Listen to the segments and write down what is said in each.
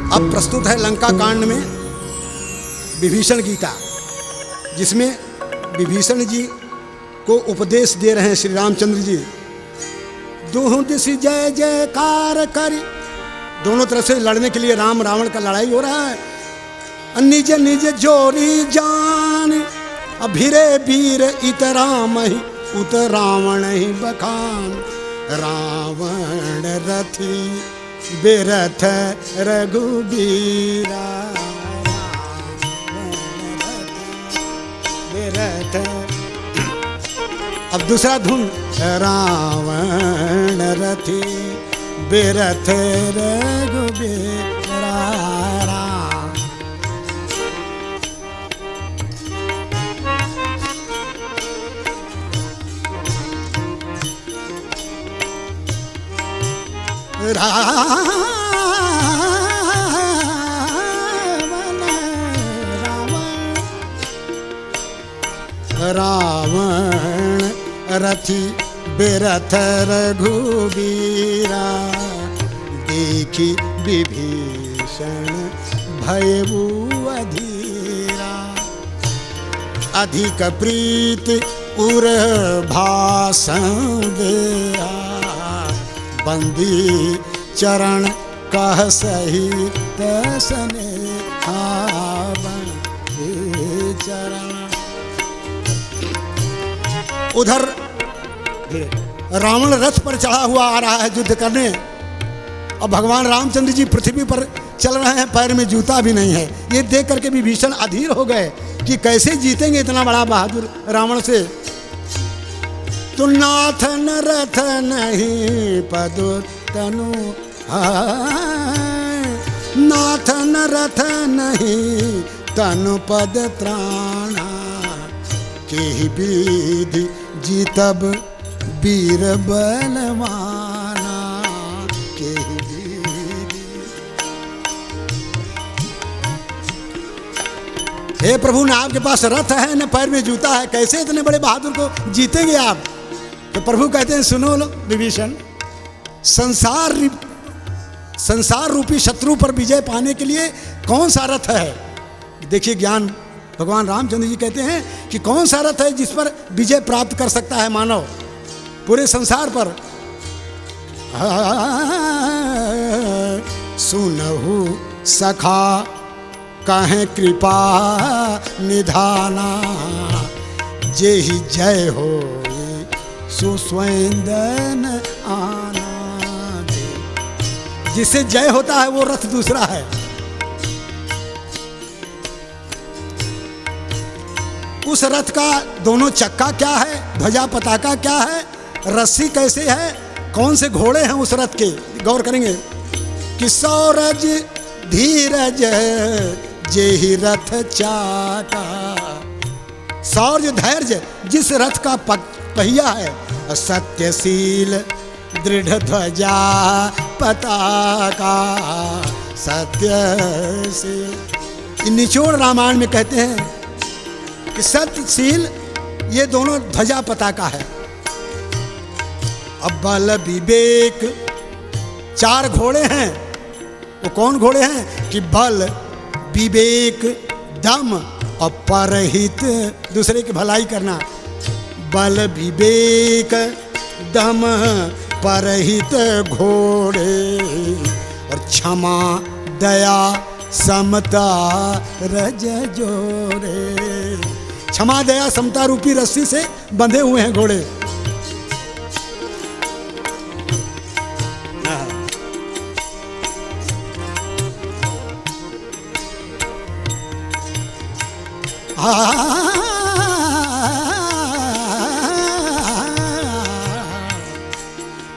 अब प्रस्तुत है लंका कांड में विभीषण गीता, जिसमें विभीषण जी को उपदेश दे रहे हैं श्री रामचंद्र जी। दोहों दिश जय जयकार करी, दोनों तरफ से लड़ने के लिए राम रावण का लड़ाई हो रहा है। निज निज जोरी जान अभिरे वीर इत राम ही उत रावण ही बखान। रावण रथी बिरथ रघुबीरा, बिरथ। अब दूसरा धुन, रावण रथी बिरथ रघुबीरा। रावण रथी बिरथ रघुबीरा। देखी विभीषण भयउ अधीरा। अधिक प्रीत उर भाषण दिया। बंदी चरण कह सही तसने। बंदी चरण। उधर रावण रथ पर चढ़ा हुआ आ रहा है युद्ध करने, और भगवान रामचंद्र जी पृथ्वी पर चल रहे हैं, पैर में जूता भी नहीं है। ये देख करके विभीषण अधीर हो गए कि कैसे जीतेंगे इतना बड़ा बहादुर रावण से। तो नाथ न रथ नहीं पदु तनु, नाथ न रथ नहीं तनु पद त्राणा। के विधि जीतब वीर बलवाना। के विधि। हे प्रभु, न आपके पास रथ है न पैर में जूता है, कैसे इतने बड़े बहादुर को जीतेंगे आप? तो प्रभु कहते हैं, सुनो लो विभीषण, संसार रूपी शत्रु पर विजय पाने के लिए कौन सा रथ है? देखिए ज्ञान भगवान रामचंद्र जी कहते हैं कि कौन सा रथ है जिस पर विजय प्राप्त कर सकता है मानव पूरे संसार पर। सुनहु सखा कहें कृपा निधाना। जेहि जय हो सुस्वैंदन आना। जिससे जय होता है वो रथ दूसरा है। उस रथ का दोनों चक्का क्या है, ध्वजा पताका क्या है, रस्सी कैसे है, कौन से घोड़े हैं उस रथ के, गौर करेंगे कि सौरज धीरज जेहि रथ चाका। शौर्य धैर्य जिस रथ का पहिया है, सत्यशील दृढ़ ध्वजा पताका। सत्यशील निचोड़ रामायण में कहते हैं कि सत्यशील ये दोनों ध्वजा पताका है। अब बल विवेक चार घोड़े हैं। वो कौन घोड़े हैं कि बल विवेक दम और परहित, दूसरे की भलाई करना। बल विवेक दम परहित घोड़े, और क्षमा दया समता रज जोड़े। क्षमा दया समता रूपी रस्सी से बंधे हुए हैं घोड़े।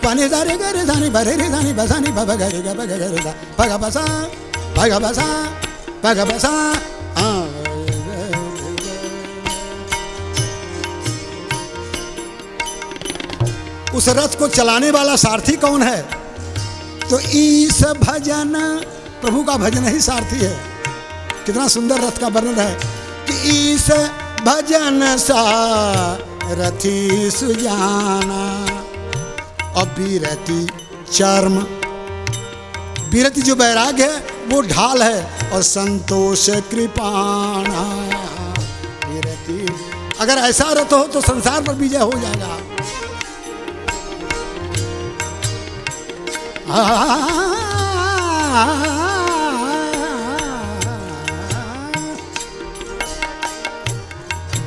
पानी दारे गरे धानी भरे रे धानी बसानी भग गरे ग भग गरे दा भग बसा भग बसा भग बसा। उस रथ को चलाने वाला सारथी कौन है? तो ईश भजन, प्रभु का भजन ही सारथी है। कितना सुंदर रथ का वर्णन है कि ईश भजन सारथी सुजाना। और बीरति चर्म, बीरति जो वैराग्य है वो ढाल है। और संतोष कृपाणा विरति, अगर ऐसा रथ हो तो संसार पर विजय हो जाएगा।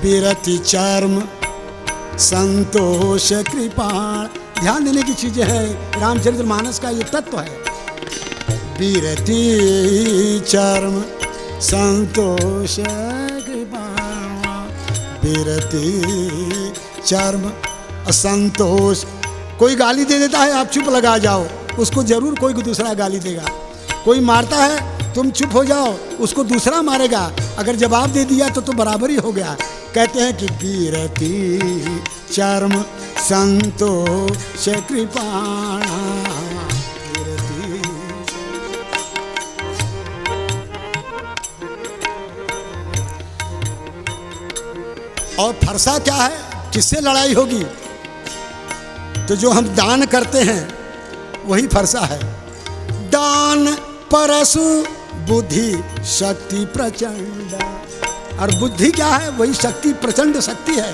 विरति चर्म संतोष कृपाण, ध्यान देने की चीजें हैं। रामचरितमानस का ये तत्व है। विरति चर्म संतोष कृपाण, विरति चर्म असंतोष। कोई गाली दे देता है, आप चुप लगा जाओ, उसको जरूर कोई दूसरा गाली देगा। कोई मारता है, तुम चुप हो जाओ, उसको दूसरा मारेगा। अगर जवाब दे दिया तो बराबर ही हो गया। कहते हैं कि विरति चर्म संतोष कृपाणा विरति। और फरसा क्या है, किससे लड़ाई होगी? तो जो हम दान करते हैं वही फरसा है। दान परशु बुद्धि शक्ति प्रचंड। और बुद्धि क्या है? वही शक्ति, प्रचंड शक्ति है।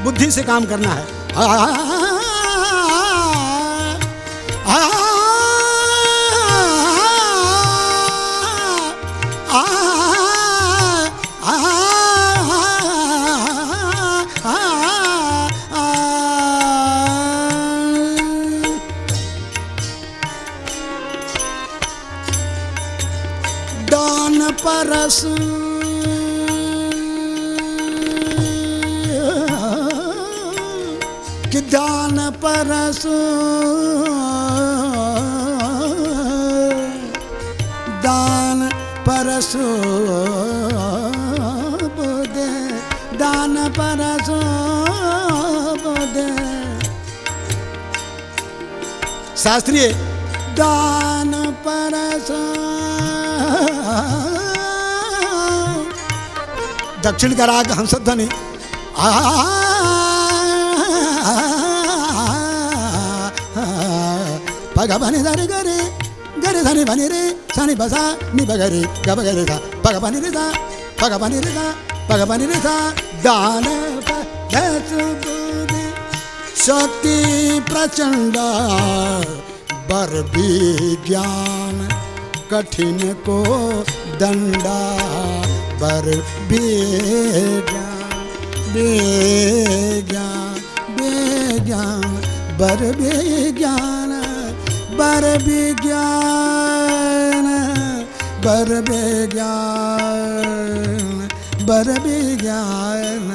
बुद्धि से काम करना है। दान परशु कि दान परशु, दान परशु बुद्धे, दान परशु बुद्धे। शास्त्रीय दान परशु, दक्षिण का राग हंसध्वनि। पग बने धरे गरे गरे धने बने रे सानी बसा नि बगरे ग बगरे था पग बने रे था पग बने रे था पग बने रे था। दान शक्ति प्रचंड बर विज्ञान कठिन को दंडा। बर विज्ञान विज्ञान विज्ञान बर विज्ञान बर विज्ञान बर विज्ञान बर विज्ञान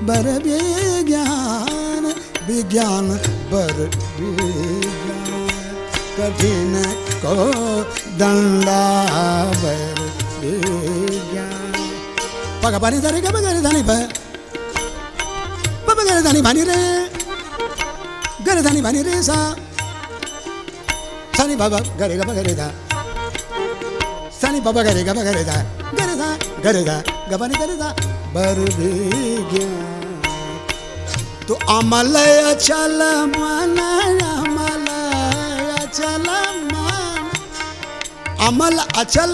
बर विज्ञान विज्ञान बर विज्ञान कठिन को दंडा। बर विज्ञान पग पानी धरे ग बगरे धानी बगरे धानी भानी रे गरे धानी भानी रे सा सानी बाबा गरे गा गरे धा सानी बाबा गरे गा गरे धा गरे धा गबानी गरे धा। बर विज्ञान तो अमल अचल मन, अमल अचल मन। अमल अचल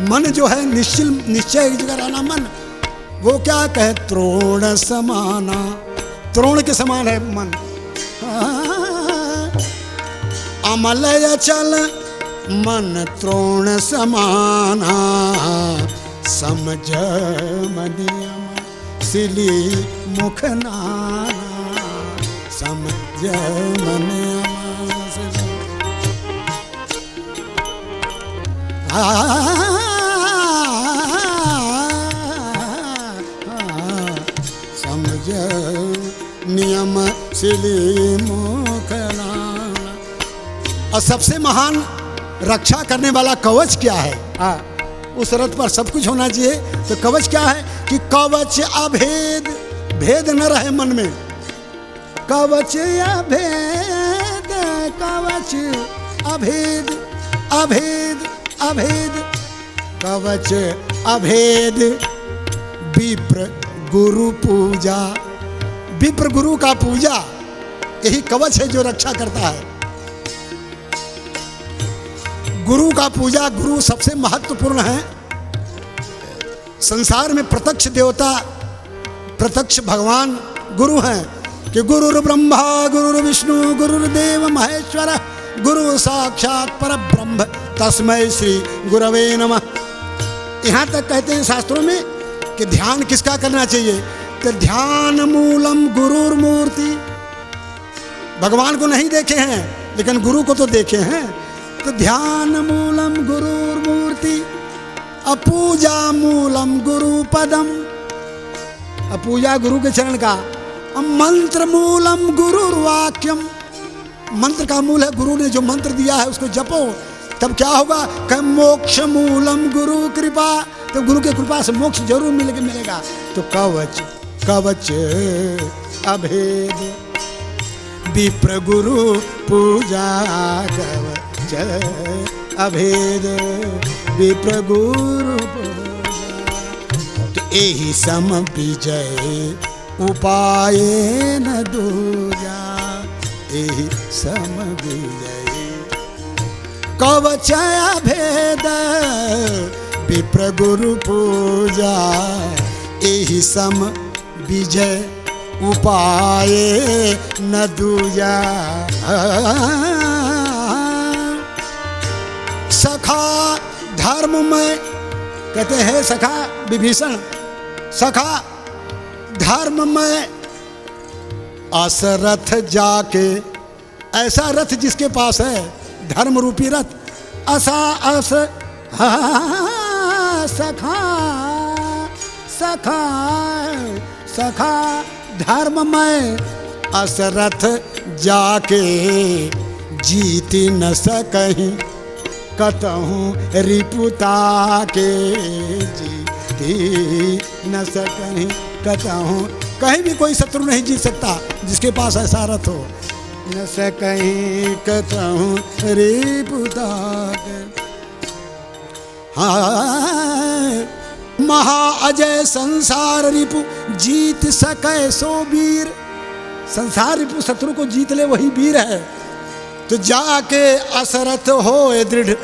मन जो है, निश्चय एक जगह रहना मन, वो क्या कहे? त्रोण समाना, त्रोण के समान है मन। अमल अचल मन त्रोण समाना, समझ मनियम सिली मुख नाना। समझ मनियम समझ नियम सिली मुख नाना। और सबसे महान रक्षा करने वाला कवच क्या है? उस रथ पर सब कुछ होना चाहिए। तो कवच क्या है? कि कवच अभेद, भेद न रहे मन में। कवच अभेद, कवच अभेद, अभेद अभेद कवच अभेद। विप्र गुरु पूजा, विप्र गुरु का पूजा यही कवच है जो रक्षा करता है। गुरु का पूजा, गुरु सबसे महत्वपूर्ण है। संसार में प्रत्यक्ष देवता, प्रत्यक्ष भगवान गुरु हैं कि गुरुर् ब्रह्मा गुरुर् विष्णु गुरुर्देव महेश्वर गुरु साक्षात परब्रह्म तस्मै श्री गुरवे नमः। यहाँ तक कहते हैं शास्त्रों में कि ध्यान किसका करना चाहिए, तो ध्यान मूलम गुरुर्मूर्ति। भगवान को नहीं देखे हैं लेकिन गुरु को तो देखे हैं, तो ध्यान मूलम गुरुर्मूर्ति अपूजा मूलम गुरु पदम। अपूजा गुरु के चरण का। मंत्र मूलम गुरुर्वाक्यम, मंत्र का मूल है गुरु ने जो मंत्र दिया है उसको जपो, तब क्या होगा कि मोक्ष मूलम गुरु कृपा, तो गुरु की कृपा से मोक्ष जरूर मिलेगा। तो कवच कवच अभेद विप्र गुरु पूजा, कवच अभेद विप्र गुरु पूजा। तो एहि सम विजय उपाय न दूजा, एहि सम विजय कवच अभेद विप्र गुरु पूजा, एहि सम विजय उपाय न दूजा। सखा धर्म में कहते हैं, सखा विभीषण, सखा धर्म में असरथ जाके, ऐसा रथ जिसके पास है धर्म रूपी रथ, असा अस सखा सखा सखा धर्म में असरथ जाके, जीत न सकहीं कतहूँ रिपुता के, जीती न सकहीं कतहूँ, कहीं भी कोई शत्रु नहीं जीत सकता जिसके पास ऐसा रथ हो। न सकहीं कतहूँ रिपुता के। हाँ, महा अजय संसार रिपु जीत सके सो वीर। संसार रिपु शत्रु को जीत ले वही वीर है। तो जाके असरथ होए दृढ़,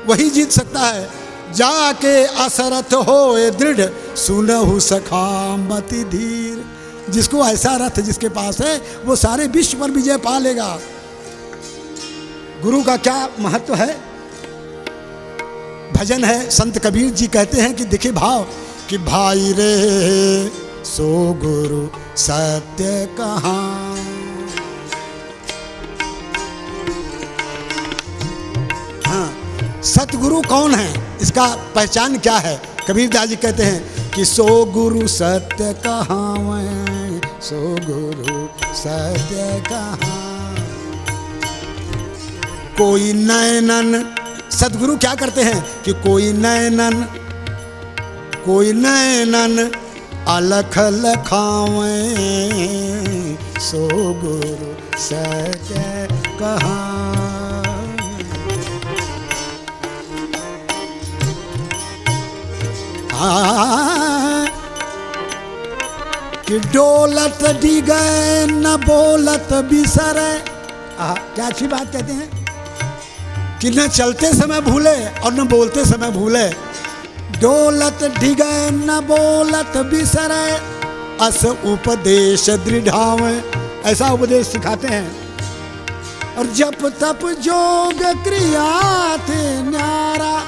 वही जीत सकता है। जाके असरथ होए दृढ़, सुनहु सखा मति धीर। जिसको ऐसा रथ जिसके पास है वो सारे विश्व पर विजय पा लेगा। गुरु का क्या महत्व है। भजन है, संत कबीर जी कहते हैं कि देखिए भाव कि भाई रे सो गुरु सत्य कहाँ। हाँ, सतगुरु कौन है, इसका पहचान क्या है। कबीर दास जी कहते हैं कि सो गुरु सत्य कहाँ, सो गुरु सत्य कहाँ। कोई नैनन, सतगुरु क्या करते हैं कि कोई नैनन अलख लखावे, सो गुरु सत्य कहाँ। कि डोलत डिगे न बोलत बिसरे। क्या अच्छी बात कहते हैं कि न चलते समय भूले और न बोलते समय भूले। डोलत डिगे न बोलत बिसरे, अस उपदेश दृढ़ावे। ऐसा उपदेश सिखाते हैं। और जप तप जोग क्रिया थे न्यारा,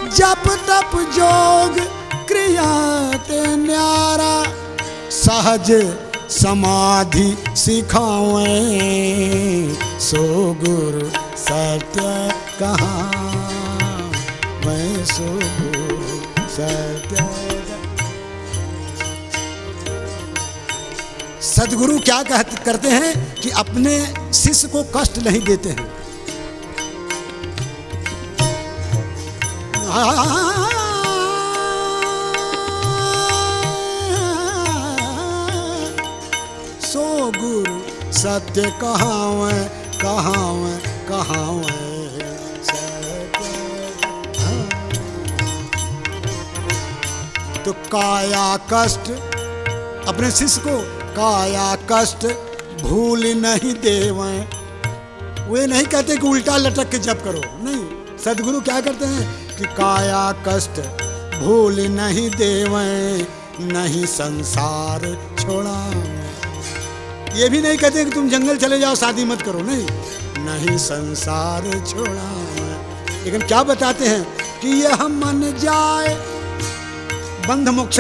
जप तप जोग क्रिया ते न्यारा। सहज समाधि सिखावे, सो गुरु सत्य कहाँ, मैं सो गुरु सत्य। सद्गुरु क्या करते हैं कि अपने शिष्य को कष्ट नहीं देते हैं। सो गुरु सत्य कहावे कहावे कहावे सत्य। तो काया कष्ट, अपने शिष्य को काया कष्ट भूल नहीं देवें। वे नहीं कहते कि उल्टा लटक के जप करो, नहीं, सदगुरु क्या करते हैं कि काया कष्ट भूल नहीं देवें, नहीं संसार छोड़ा। ये भी नहीं कहते कि तुम जंगल चले जाओ शादी मत करो, नहीं संसार छोड़ा। लेकिन क्या बताते हैं कि यह मन जाए बंध मोक्ष,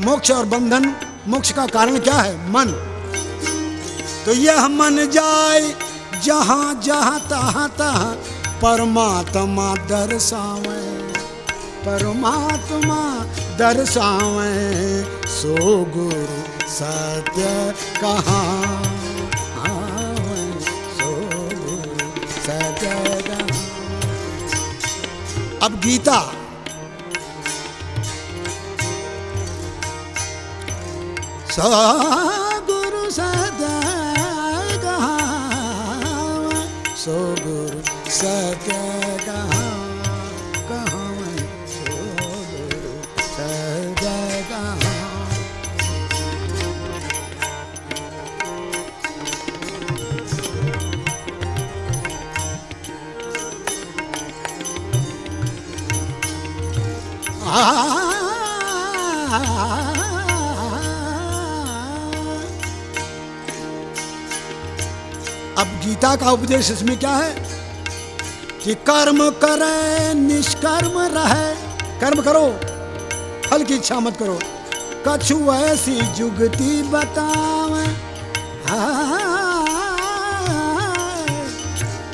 मोक्ष और बंधन, मोक्ष का कारण क्या है? मन। तो यह मन जाए जहाँ जहाँ तहाँ तहाँ परमात्मा दर्शावे, परमात्मा दर्शावे, सो गुरु सत्य कहाँ, सो गुरु सत्य कहाँ। अब गीता सो गुरु सत्य कहाँ, सो गुरु सत्य कहाँ, कहाँ सो गुरु सत्य कहाँ। अब गीता का उपदेश इसमें क्या है कि कर्म करे निष्कर्म रहे, कर्म करो फल की इच्छा मत करो। कछु ऐसी जुगति बतावे,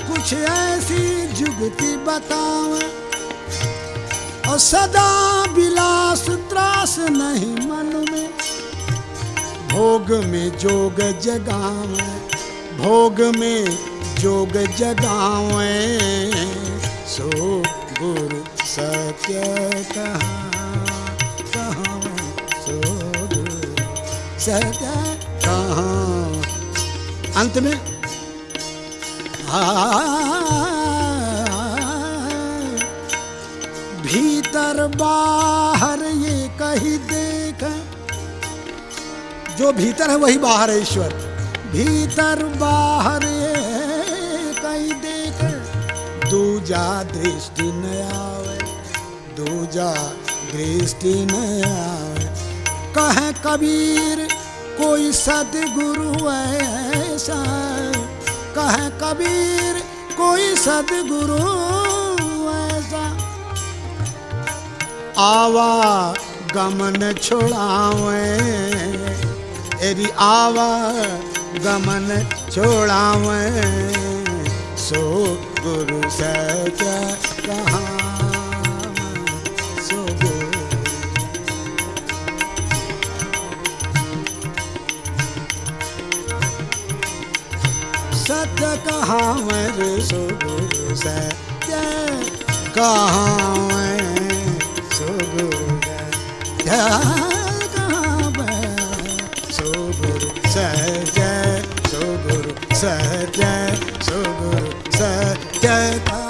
कुछ ऐसी जुगति बतावे, और सदा विलास त्रास नहीं मन में, भोग में जोग जगावे, भोग में जोग जगावे, सो गुरु सत्य कहाँ, कहाँ सो गुरु सत्य कहाँ। अंत में भीतर बाहर ये कहीं देख, जो भीतर है वही बाहर है ईश्वर। भीतर बाहर ये कहीं देख, दूजा दृष्टि न आवे, दूजा दृष्टि न आवे। कहे कबीर कोई सदगुरु ऐसा, कहे कबीर कोई सदगुरु ऐसा, आवा गमन छोड़ावे, यदि आवा गमन छोड़ावे, सो गुरु सत्य कहाँ, सो गुरु सत्य कहाँ, सो गुरु सत्य कहाँ, सो गुरु सो गुरु सत्य, सो गुरु सत्य, सो गुरु सत्य।